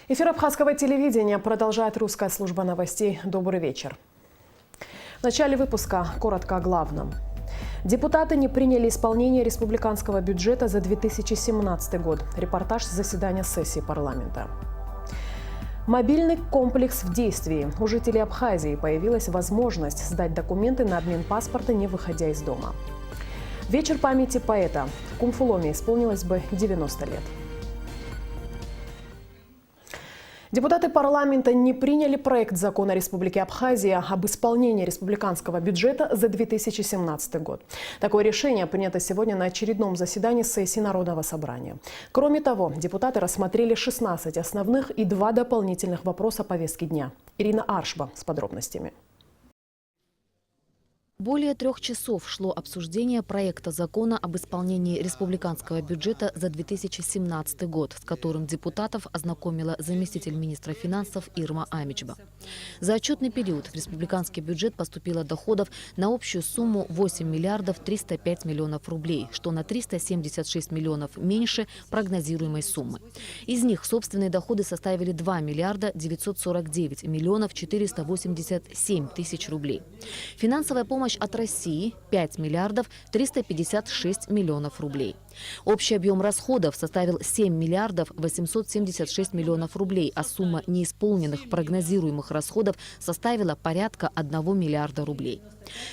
Эфир абхазского телевидения продолжает русская служба новостей. Добрый вечер. В начале выпуска коротко о главном. Депутаты не приняли исполнение республиканского бюджета за 2017 год. Репортаж с заседания сессии парламента. Мобильный комплекс в действии. У жителей Абхазии появилась возможность сдать документы на обмен паспорта, не выходя из дома. Вечер памяти поэта. В Кумфуломе исполнилось бы 90 лет. Депутаты парламента не приняли проект закона Республики Абхазия об исполнении республиканского бюджета за 2017 год. Такое решение принято сегодня на очередном заседании сессии Народного собрания. Кроме того, депутаты рассмотрели 16 основных и 2 дополнительных вопроса повестки дня. Ирина Аршба с подробностями. Более 3 часов шло обсуждение проекта закона об исполнении республиканского бюджета за 2017 год, с которым депутатов ознакомила заместитель министра финансов Ирма Амичба. За отчетный период в республиканский бюджет поступило доходов на общую сумму 8 миллиардов 305 миллионов рублей, что на 376 миллионов меньше прогнозируемой суммы. Из них собственные доходы составили 2 миллиарда 949 миллионов 487 тысяч рублей. Финансовая помощь от России – 5 миллиардов 356 миллионов рублей. Общий объем расходов составил 7 миллиардов 876 миллионов рублей, а сумма неисполненных прогнозируемых расходов составила порядка 1 миллиарда рублей.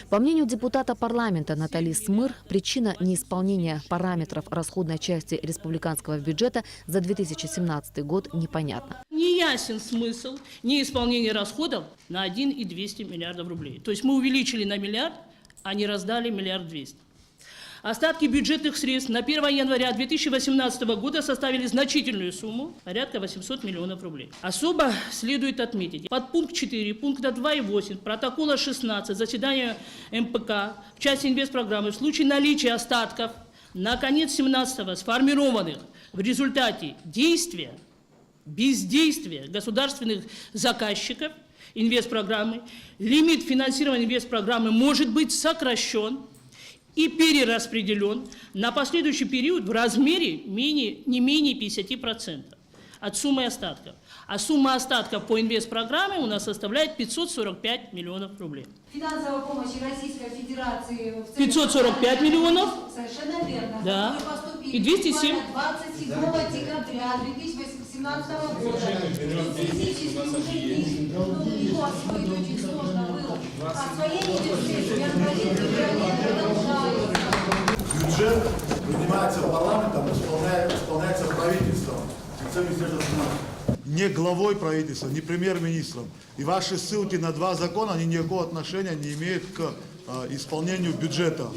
По мнению депутата парламента Натальи Смыр, причина неисполнения параметров расходной части республиканского бюджета за 2017 год непонятна. Неясен смысл неисполнения расходов на 1,200 миллиардов рублей. То есть мы увеличили на миллиард, а не раздали 1,2 миллиарда. Остатки бюджетных средств на 1 января 2018 года составили значительную сумму, порядка 800 миллионов рублей. Особо следует отметить, подпункт 4, пункта 2 и 8, протокола 16, заседания МПК в части инвестпрограммы в случае наличия остатков на конец 2017 сформированных в результате действия, бездействия государственных заказчиков инвестпрограммы, лимит финансирования инвестпрограммы может быть сокращен и перераспределен на последующий период в размере не менее 50% от суммы остатков. А сумма остатков по инвестпрограмме у нас составляет 545 миллионов рублей. Финансовая помощь Российской Федерации... 545 миллионов. Совершенно верно. Да. И 207. 27 декабря 2017 года. Физически уже освоить очень сложно было. Освоение средств необходимо продолжается. Бюджет принимается парламентом, исполняется правительством. Не главой правительства, не премьер-министром. И ваши ссылки на 2 закона, они никакого отношения не имеют к исполнению бюджета.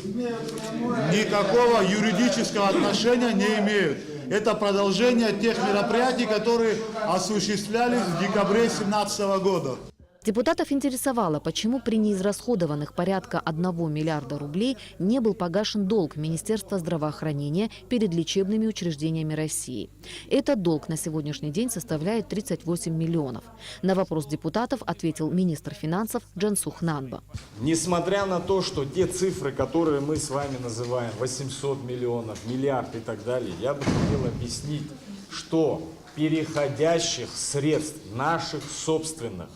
Никакого юридического отношения не имеют. Это продолжение тех мероприятий, которые осуществлялись в декабре 2017 года. Депутатов интересовало, почему при неизрасходованных порядка 1 миллиарда рублей не был погашен долг Министерства здравоохранения перед лечебными учреждениями России. Этот долг на сегодняшний день составляет 38 миллионов. На вопрос депутатов ответил министр финансов Джансух Нанба. Несмотря на то, что те цифры, которые мы с вами называем, 800 миллионов, миллиард и так далее, я бы хотел объяснить, что переходящих средств наших собственных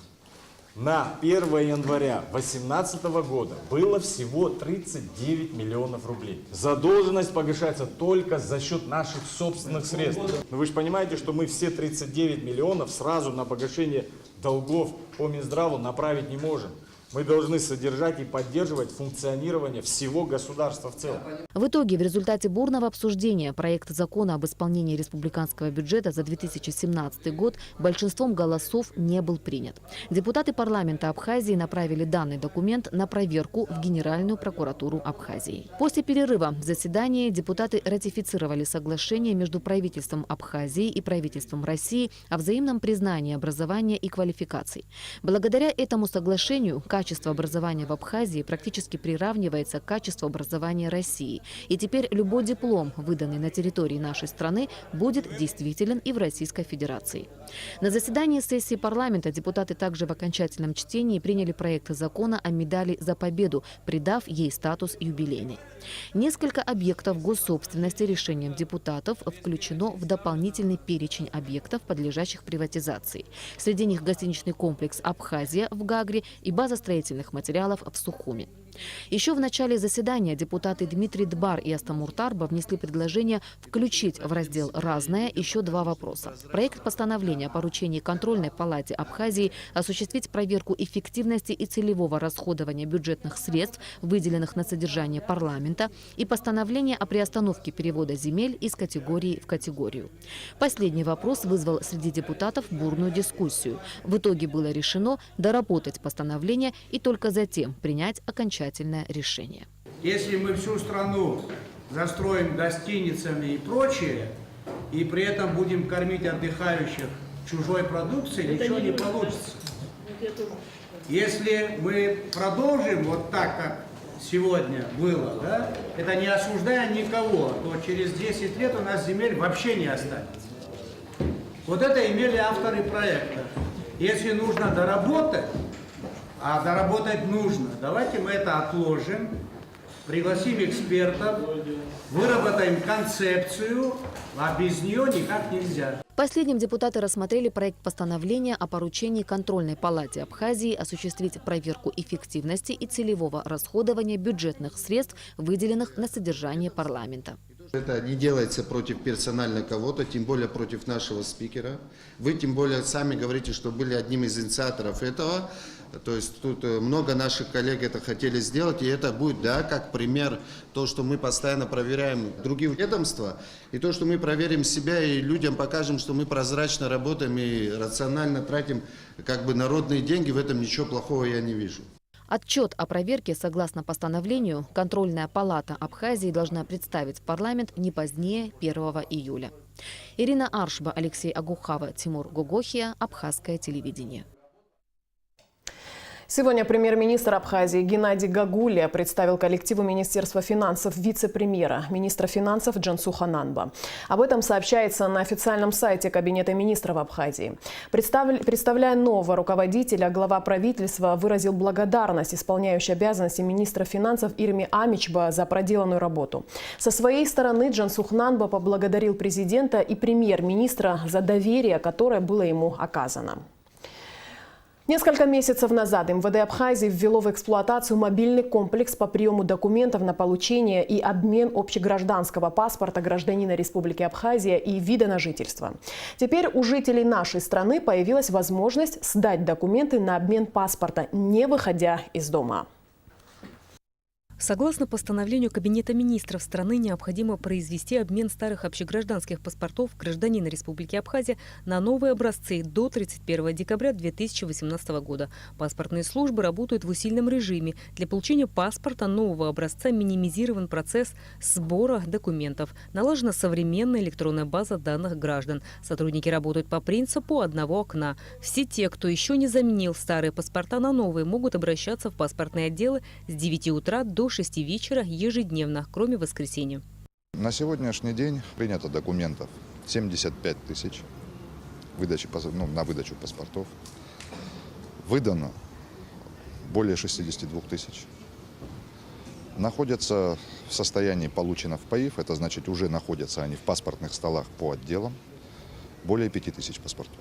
на 1 января 2018 года было всего 39 миллионов рублей. Задолженность погашается только за счет наших собственных средств. Но вы же понимаете, что мы все 39 миллионов сразу на погашение долгов по Минздраву направить не можем. Мы должны содержать и поддерживать функционирование всего государства в целом. В итоге, в результате бурного обсуждения проекта закона об исполнении республиканского бюджета за 2017 год большинством голосов не был принят. Депутаты парламента Абхазии направили данный документ на проверку в Генеральную прокуратуру Абхазии. После перерыва в заседании депутаты ратифицировали соглашение между правительством Абхазии и правительством России о взаимном признании образования и квалификаций. Благодаря этому соглашению качество образования в Абхазии практически приравнивается к качеству образования России. И теперь любой диплом, выданный на территории нашей страны, будет действителен и в Российской Федерации. На заседании сессии парламента депутаты также в окончательном чтении приняли проект закона о медали «За победу», придав ей статус юбилейный. Несколько объектов госсобственности решением депутатов включено в дополнительный перечень объектов, подлежащих приватизации. Среди них гостиничный комплекс «Абхазия» в Гагре и база строительных материалов в Сухуми. Еще в начале заседания депутаты Дмитрий Дбар и Астамур Тарба внесли предложение включить в раздел «Разное» еще два вопроса. Проект постановления о поручении контрольной палате Абхазии осуществить проверку эффективности и целевого расходования бюджетных средств, выделенных на содержание парламента, и постановление о приостановке перевода земель из категории в категорию. Последний вопрос вызвал среди депутатов бурную дискуссию. В итоге было решено доработать постановление и только затем принять окончательное решение. Если мы всю страну застроим гостиницами и прочее, и при этом будем кормить отдыхающих чужой продукцией, ничего не получится. Если мы продолжим вот так, как сегодня было, да, это не осуждая никого, то через 10 лет у нас земель вообще не останется. Вот это имели авторы проекта. Если нужно доработать, а доработать нужно, давайте мы это отложим, пригласим экспертов, выработаем концепцию, а без нее никак нельзя. Последним депутаты рассмотрели проект постановления о поручении контрольной палате Абхазии осуществить проверку эффективности и целевого расходования бюджетных средств, выделенных на содержание парламента. Это не делается против персонально кого-то, тем более против нашего спикера. Вы тем более сами говорите, что были одним из инициаторов этого. То есть тут много наших коллег это хотели сделать, и это будет, да, как пример, то, что мы постоянно проверяем другие ведомства, и то, что мы проверим себя и людям покажем, что мы прозрачно работаем и рационально тратим как бы народные деньги, в этом ничего плохого я не вижу. Отчет о проверке, согласно постановлению, контрольная палата Абхазии должна представить в парламент не позднее 1 июля. Ирина Аршба, Алексей Агухава, Тимур Гогохия, Абхазское телевидение. Сегодня премьер-министр Абхазии Геннадий Гагулия представил коллективу Министерства финансов вице-премьера, министра финансов Джансуха Нанба. Об этом сообщается на официальном сайте Кабинета министров Абхазии. Представляя нового руководителя, глава правительства выразил благодарность исполняющей обязанности министра финансов Ирме Амичба за проделанную работу. Со своей стороны Джансух Нанба поблагодарил президента и премьер-министра за доверие, которое было ему оказано. Несколько месяцев назад МВД Абхазии ввело в эксплуатацию мобильный комплекс по приему документов на получение и обмен общегражданского паспорта гражданина Республики Абхазия и вида на жительство. Теперь у жителей нашей страны появилась возможность сдать документы на обмен паспорта, не выходя из дома. Согласно постановлению Кабинета министров страны, необходимо произвести обмен старых общегражданских паспортов гражданина Республики Абхазия на новые образцы до 31 декабря 2018 года. Паспортные службы работают в усиленном режиме. Для получения паспорта нового образца минимизирован процесс сбора документов. Налажена современная электронная база данных граждан. Сотрудники работают по принципу одного окна. Все те, кто еще не заменил старые паспорта на новые, могут обращаться в паспортные отделы с 9 утра до 6 вечера ежедневно, кроме воскресенья. На сегодняшний день принято документов 75 тысяч на выдачу паспортов. Выдано более 62 тысяч. Находятся в состоянии получено в ПАИФ, это значит уже находятся они в паспортных столах по отделам, более 5 тысяч паспортов.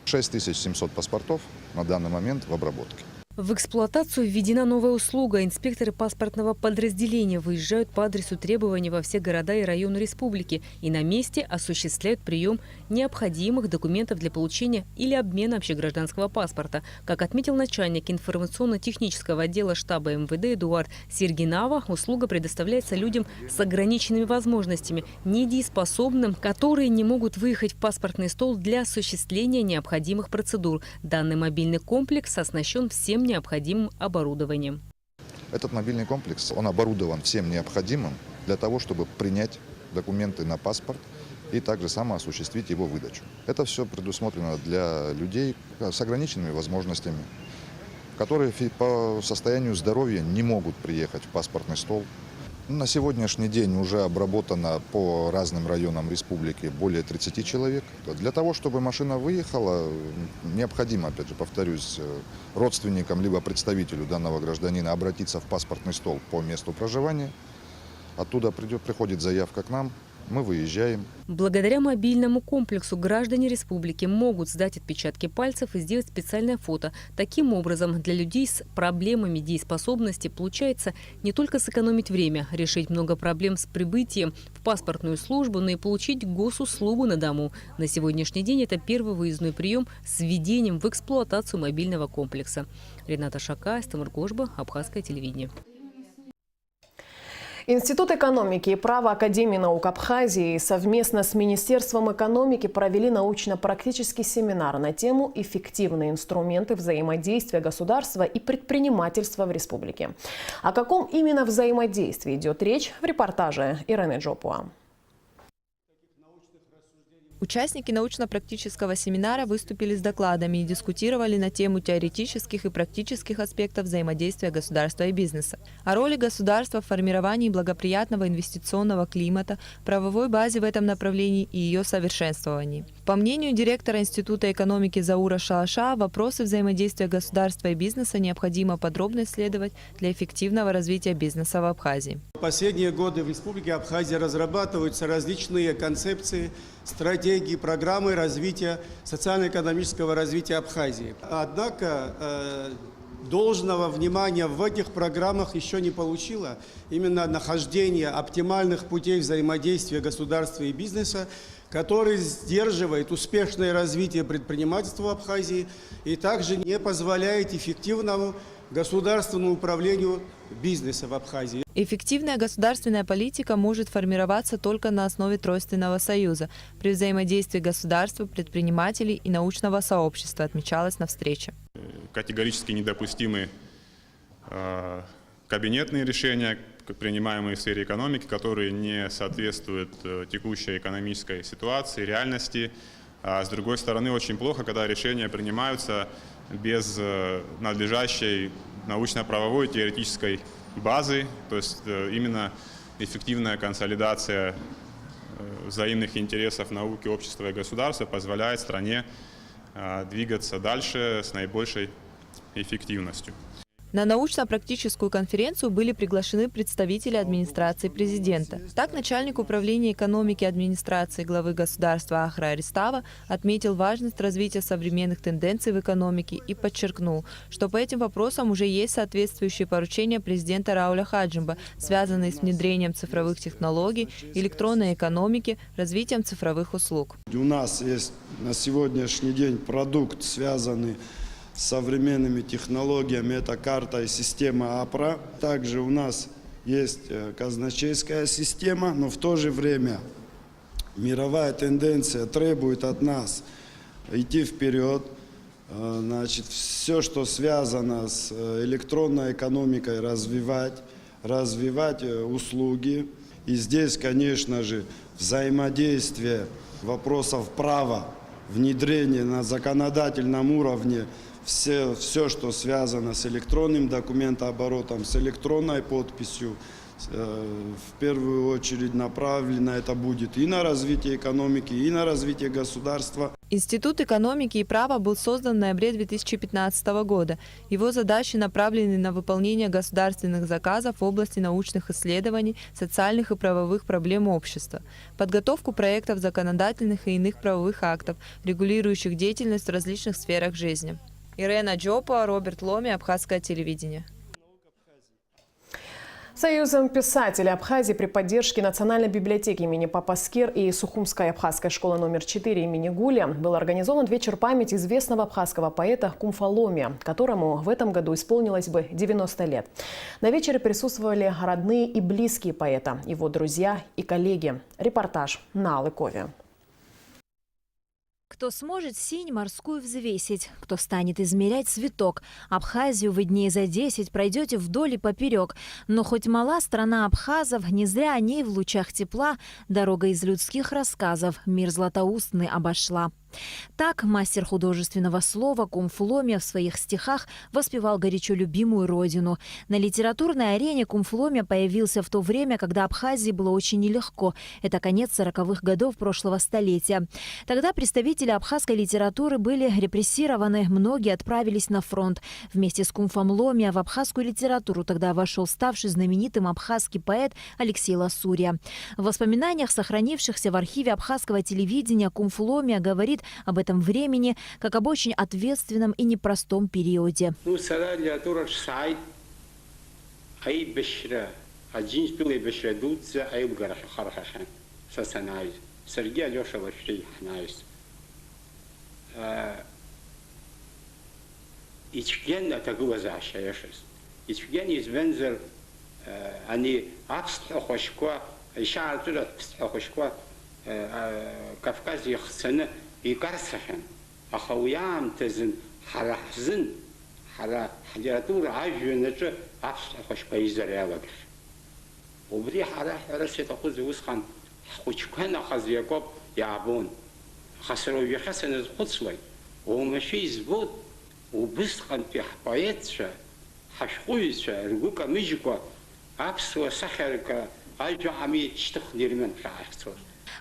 6700 паспортов на данный момент в обработке. В эксплуатацию введена новая услуга. Инспекторы паспортного подразделения выезжают по адресу требования во все города и районы республики и на месте осуществляют прием необходимых документов для получения или обмена общегражданского паспорта. Как отметил начальник информационно-технического отдела штаба МВД Эдуард Сергинава, услуга предоставляется людям с ограниченными возможностями, недееспособным, которые не могут выехать в паспортный стол для осуществления необходимых процедур. Данный мобильный комплекс оснащен всем необходимым оборудованием. Этот мобильный комплекс, он оборудован всем необходимым для того, чтобы принять документы на паспорт и также само осуществить его выдачу. Это все предусмотрено для людей с ограниченными возможностями. которые по состоянию здоровья не могут приехать в паспортный стол. На сегодняшний день уже обработано по разным районам республики более 30 человек. Для того, чтобы машина выехала, необходимо, опять же, повторюсь, родственникам либо представителю данного гражданина обратиться в паспортный стол по месту проживания. Оттуда приходит заявка к нам, мы выезжаем. Благодаря мобильному комплексу граждане республики могут сдать отпечатки пальцев и сделать специальное фото. Таким образом, для людей с проблемами дееспособности получается не только сэкономить время, решить много проблем с прибытием в паспортную службу, но и получить госуслугу на дому. На сегодняшний день это первый выездной прием с введением в эксплуатацию мобильного комплекса. Рената Шака, Тимур Гошба, Абхазское телевидение. Институт экономики и права Академии наук Абхазии совместно с Министерством экономики провели научно-практический семинар на тему «Эффективные инструменты взаимодействия государства и предпринимательства в республике». О каком именно взаимодействии идет речь в репортаже Ирены Джопуа. Участники научно-практического семинара выступили с докладами и дискутировали на тему теоретических и практических аспектов взаимодействия государства и бизнеса, о роли государства в формировании благоприятного инвестиционного климата, правовой базе в этом направлении и ее совершенствовании. По мнению директора Института экономики Заура Шалаша, вопросы взаимодействия государства и бизнеса необходимо подробно исследовать для эффективного развития бизнеса в Абхазии. В последние годы в Республике Абхазия разрабатываются различные концепции, стратегии, программы развития, социально-экономического развития Абхазии. Однако должного внимания в этих программах еще не получило именно нахождение оптимальных путей взаимодействия государства и бизнеса, который сдерживает успешное развитие предпринимательства в Абхазии и также не позволяет эффективному государственному управлению бизнеса в Абхазии. Эффективная государственная политика может формироваться только на основе тройственного союза при взаимодействии государства, предпринимателей и научного сообщества, отмечалось на встрече. Категорически недопустимы кабинетные решения, принимаемые в сфере экономики, которые не соответствуют текущей экономической ситуации, реальности. А с другой стороны, очень плохо, когда решения принимаются без надлежащей научно-правовой теоретической базы, то есть именно эффективная консолидация взаимных интересов науки, общества и государства позволяет стране двигаться дальше с наибольшей эффективностью. На научно-практическую конференцию были приглашены представители администрации президента. Так, начальник управления экономики администрации главы государства Ахра Аристава отметил важность развития современных тенденций в экономике и подчеркнул, что по этим вопросам уже есть соответствующие поручения президента Рауля Хаджимба, связанные с внедрением цифровых технологий, электронной экономики, развитием цифровых услуг. У нас есть на сегодняшний день продукт, связанный с современными технологиями, это карта и система АПРА. Также у нас есть казначейская система, но в то же время мировая тенденция требует от нас идти вперед. Значит, все, что связано с электронной экономикой, развивать услуги. И здесь, конечно же, взаимодействие вопросов права, внедрение на законодательном уровне, все, что связано с электронным документооборотом, с электронной подписью, в первую очередь направлено это будет и на развитие экономики, и на развитие государства. Институт экономики и права был создан в ноябре 2015 года. Его задачи направлены на выполнение государственных заказов в области научных исследований, социальных и правовых проблем общества, подготовку проектов законодательных и иных правовых актов, регулирующих деятельность в различных сферах жизни. Ирена Джопуа, Роберт Ломи, Абхазское телевидение. Союзом писателей Абхазии при поддержке Национальной библиотеки имени Папа Скир и Сухумской абхазской школы номер 4 имени Гуля был организован вечер памяти известного абхазского поэта Кумфа Ломи, которому в этом году исполнилось бы 90 лет. На вечере присутствовали родные и близкие поэта, его друзья и коллеги. Репортаж на Алыкове. Кто сможет синь морскую взвесить, кто станет измерять цветок. Абхазию вы дней за 10 пройдете вдоль и поперек. Но хоть мала страна абхазов, не зря о ней в лучах тепла дорога из людских рассказов мир златоустный обошла. Так, мастер художественного слова Кумфломия в своих стихах воспевал горячо любимую родину. На литературной арене Кумфломия появился в то время, когда Абхазии было очень нелегко. Это конец 40-х годов прошлого столетия. Тогда представители абхазской литературы были репрессированы, многие отправились на фронт. Вместе с Кумфломия в абхазскую литературу тогда вошел ставший знаменитым абхазский поэт Алексей Ласурья. В воспоминаниях, сохранившихся в архиве абхазского телевидения, Кумфломия говорит об этом времени как об очень ответственном и непростом периоде. يكرسحن أخويام تزن حلا حزن حلا حلياتور عجنة عفس خوش بيزر يا وجه وبدي حلا رسيت أخذ وسخن خوش كنا خذ يعقوب يعبون خسروا يخسن القدسوي ومشي زبود وبسخن في حبايتش حشخويش رجوك مجكوا عفس وسخرك أجو عمي تشتخنير من فعصور.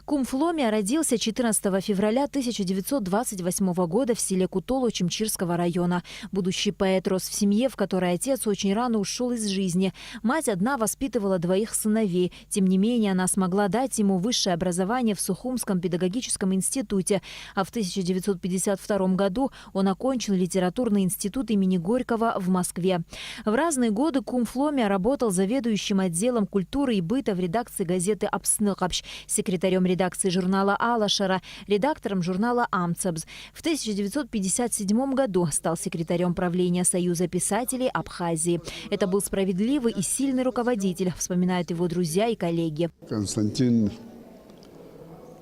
Кумфломия родился 14 февраля 1928 года в селе Кутолу Чимчирского района. Будущий поэт рос в семье, в которой отец очень рано ушел из жизни. Мать одна воспитывала двоих сыновей. Тем не менее, она смогла дать ему высшее образование в Сухумском педагогическом институте. А в 1952 году он окончил литературный институт имени Горького в Москве. В разные годы Кумфломия работал заведующим отделом культуры и быта в редакции газеты «Апсныкапщ», секретарем редакции журнала «Алашара», редактором журнала «Амцабз». В 1957 году стал секретарем правления Союза писателей Абхазии. Это был справедливый и сильный руководитель, вспоминают его друзья и коллеги. Константин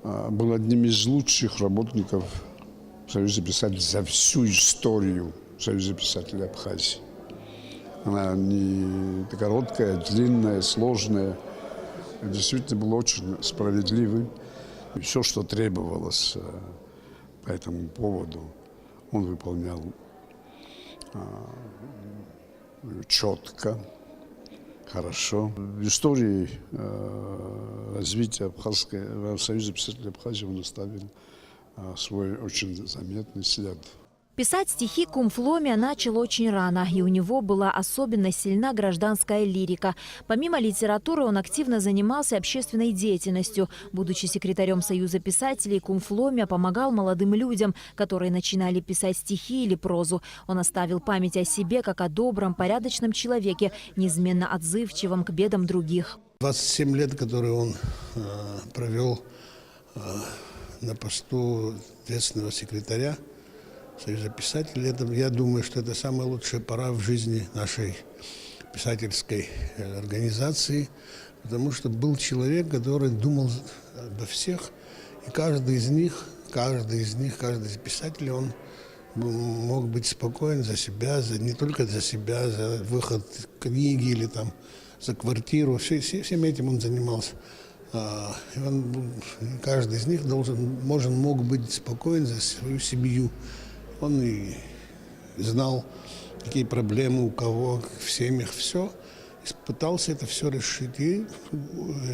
был одним из лучших работников Союза писателей за всю историю Союза писателей Абхазии. Она не короткая, длинная, сложная. Действительно был очень справедливым. И все, что требовалось по этому поводу, он выполнял четко, хорошо. В истории развития Союза писателей Абхазии он оставил свой очень заметный след. Писать стихи Кумфломия начал очень рано, и у него была особенно сильна гражданская лирика. Помимо литературы он активно занимался общественной деятельностью. Будучи секретарем Союза писателей, Кумфломия помогал молодым людям, которые начинали писать стихи или прозу. Он оставил память о себе как о добром, порядочном человеке, неизменно отзывчивом к бедам других. 27 лет, которые он провел на посту ответственного секретаря Союза писателей, я думаю, что это самая лучшая пора в жизни нашей писательской организации, потому что был человек, который думал обо всех, и каждый из писателей, он мог быть спокоен за себя, не только за себя, за выход книги или там за квартиру, всем этим он занимался. Каждый из них мог быть спокоен за свою семью. Он и знал, какие проблемы у кого в семьях, все. И пытался это все решить и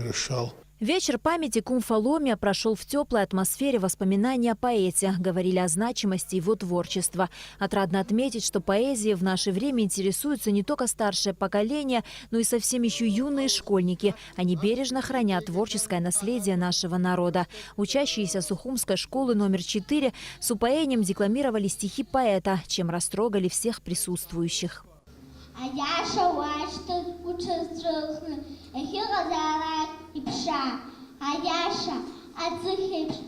решал. Вечер памяти Кумфломия прошел в теплой атмосфере воспоминаний о поэте. Говорили о значимости его творчества. Отрадно отметить, что поэзией в наше время интересуются не только старшее поколение, но и совсем еще юные школьники. Они бережно хранят творческое наследие нашего народа. Учащиеся Сухумской школы номер 4 с упоением декламировали стихи поэта, чем растрогали всех присутствующих. А я шла, что участвовала, и пша, а яша, отзыхешь,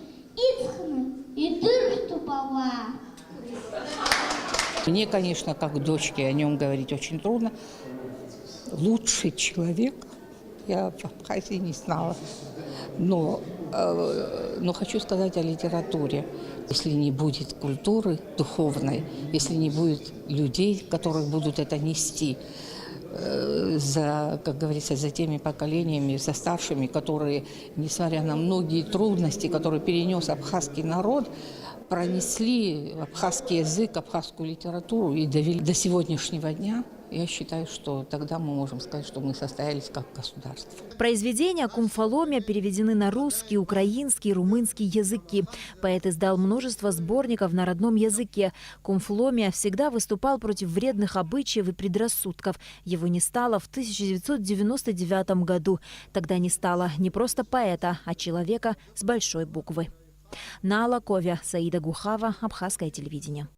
и дыр тупова. Мне, конечно, как дочке о нем говорить очень трудно. Лучший человек я в Абхазии не знала. Но хочу сказать о литературе. Если не будет культуры духовной, если не будет людей, которые будут это нести, как говорится, за теми поколениями, за старшими, которые, несмотря на многие трудности, которые перенес абхазский народ, пронесли абхазский язык, абхазскую литературу и довели до сегодняшнего дня, я считаю, что тогда мы можем сказать, что мы состоялись как государство. Произведения Кумфоломия переведены на русский, украинский, румынский языки. Поэт издал множество сборников на родном языке. Кумфоломия всегда выступал против вредных обычаев и предрассудков. Его не стало в 1999 году. Тогда не стало не просто поэта, а человека с большой буквы. На Алакове, Саида Гухава, Абхазское телевидение.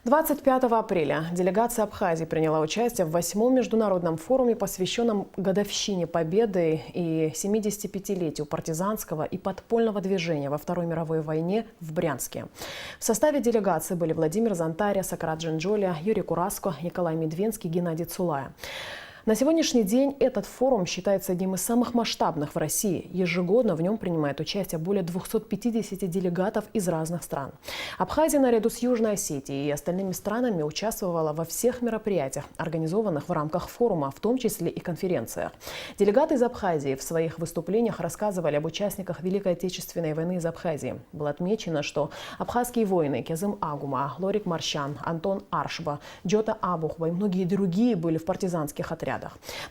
25 апреля делегация Абхазии приняла участие в 8-м международном форуме, посвященном годовщине Победы и 75-летию партизанского и подпольного движения во Второй мировой войне в Брянске. В составе делегации были Владимир Зонтаря, Сократ Джинджоля, Юрий Кураско, Николай Медвенский, Геннадий Цулая. На сегодняшний день этот форум считается одним из самых масштабных в России. Ежегодно в нем принимает участие более 250 делегатов из разных стран. Абхазия наряду с Южной Осетией и остальными странами участвовала во всех мероприятиях, организованных в рамках форума, в том числе и конференциях. Делегаты из Абхазии в своих выступлениях рассказывали об участниках Великой Отечественной войны из Абхазии. Было отмечено, что абхазские воины Кезым Агума, Лорик Маршан, Антон Аршба, Джота Абухва и многие другие были в партизанских отрядах.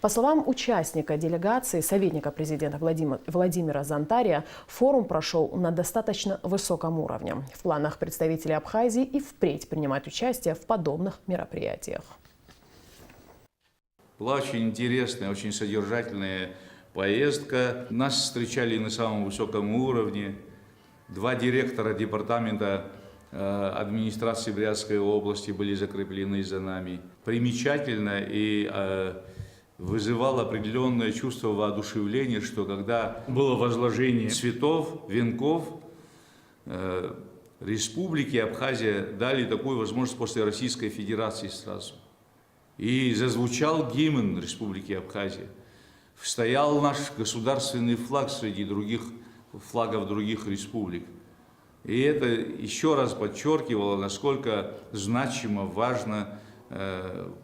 По словам участника делегации, советника президента Владимира Зонтаря, форум прошел на достаточно высоком уровне. В планах представителей Абхазии и впредь принимать участие в подобных мероприятиях. Была очень интересная, очень содержательная поездка. Нас встречали на самом высоком уровне. 2 директора департамента администрации Брянской области были закреплены за нами. Примечательно и вызывало определенное чувство воодушевления, что когда было возложение цветов, венков, республике Абхазия дали такую возможность после Российской Федерации сразу. И зазвучал гимн Республики Абхазия. Стоял наш государственный флаг среди других флагов других республик. И это еще раз подчеркивало, насколько значимо, важно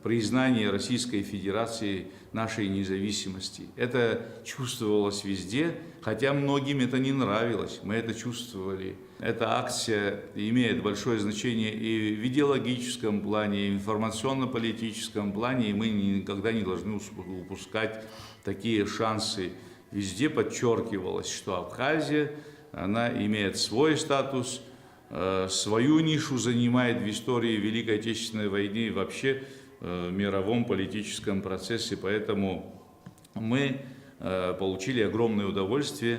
признание Российской Федерации нашей независимости. Это чувствовалось везде, хотя многим это не нравилось, мы это чувствовали. Эта акция имеет большое значение и в идеологическом плане, и в информационно-политическом плане, и мы никогда не должны упускать такие шансы. Везде подчеркивалось, что Абхазия, она имеет свой статус, свою нишу занимает в истории Великой Отечественной войны и вообще в мировом политическом процессе. Поэтому мы получили огромное удовольствие.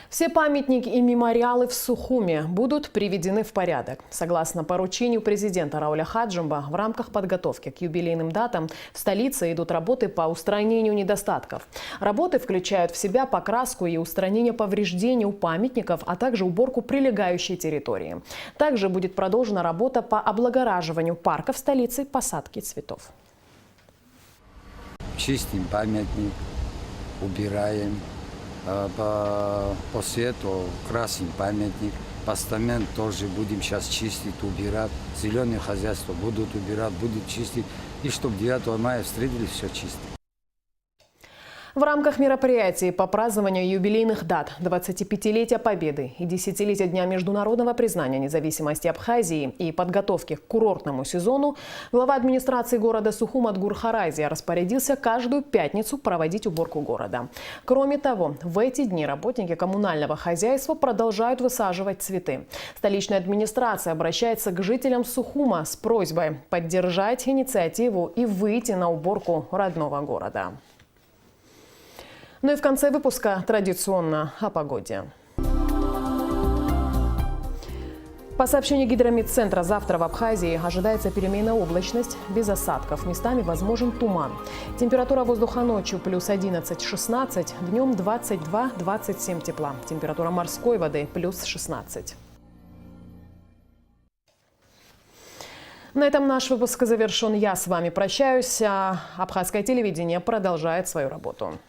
Все памятники и мемориалы в Сухуме будут приведены в порядок. Согласно поручению президента Рауля Хаджимба, в рамках подготовки к юбилейным датам в столице идут работы по устранению недостатков. Работы включают в себя покраску и устранение повреждений у памятников, а также уборку прилегающей территории. Также будет продолжена работа по облагораживанию парков столицы, посадки цветов. Чистим памятник, убираем. После этого красим памятник, постамент тоже будем сейчас чистить, убирать. Зеленые хозяйства будут убирать, будут чистить. И чтобы 9 мая встретили все чисто. В рамках мероприятий по празднованию юбилейных дат 25-летия Победы и 10-летия Дня международного признания независимости Абхазии и подготовки к курортному сезону глава администрации города Сухум Адгур Харазия распорядился каждую пятницу проводить уборку города. Кроме того, в эти дни работники коммунального хозяйства продолжают высаживать цветы. Столичная администрация обращается к жителям Сухума с просьбой поддержать инициативу и выйти на уборку родного города. Ну и в конце выпуска традиционно о погоде. По сообщению Гидромедцентра, завтра в Абхазии ожидается переменная облачность, без осадков. Местами возможен туман. Температура воздуха ночью плюс 11-16, днем 22-27 тепла. Температура морской воды плюс 16. На этом наш выпуск завершен. Я с вами прощаюсь. Абхазское телевидение продолжает свою работу.